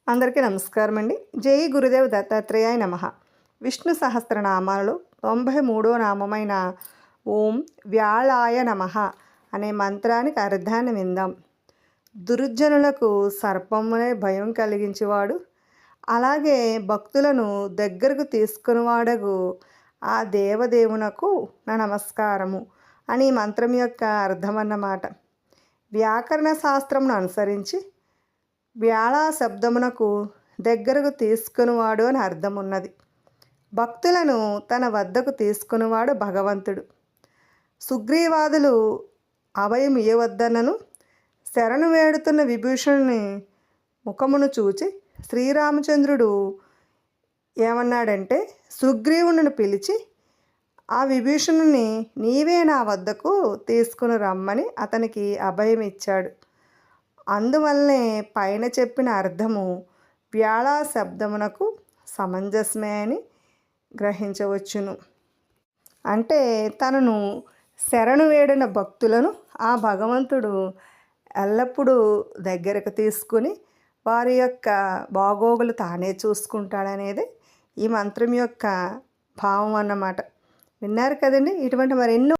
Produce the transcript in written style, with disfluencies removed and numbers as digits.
అందరికీ నమస్కారం అండి. జై గురుదేవ్ దత్తాత్రేయాయ నమః. విష్ణు సహస్రనామాలలో 93వ నామమైన ఓం వ్యాళాయ నమః అనే మంత్రానికి అర్థాన్ని విందాం. దుర్జనులకు సర్పమునే భయం కలిగించేవాడు, అలాగే భక్తులను దగ్గరకు తీసుకునివాడగు ఆ దేవదేవునకు నా నమస్కారము అని మంత్రం యొక్క అర్థం అన్నమాట. వ్యాకరణ శాస్త్రమును అనుసరించి వ్యాళ శబ్దమునకు దగ్గరకు తీసుకునివాడు అని అర్థం ఉన్నది. భక్తులను తన వద్దకు తీసుకునివాడు భగవంతుడు. సుగ్రీవాదులు అభయం ఇయ్యవద్దనను శరణు వేడుతున్న విభీషణుని ముఖమును చూచి శ్రీరామచంద్రుడు ఏమన్నాడంటే, సుగ్రీవుని పిలిచి ఆ విభీషణుని నీవే నా వద్దకు తీసుకుని రమ్మని అతనికి అభయం ఇచ్చాడు. అందువల్లనే పైన చెప్పిన అర్థము వ్యాళ శబ్దమునకు సమంజసమే అని గ్రహించవచ్చును. అంటే తనను శరణు వేడిన భక్తులను ఆ భగవంతుడు ఎల్లప్పుడూ దగ్గరకు తీసుకుని వారి యొక్క బాగోగులు తానే చూసుకుంటాడనేది ఈ మంత్రం యొక్క భావం అన్నమాట. విన్నారు కదండి. ఇటువంటి మరెన్నో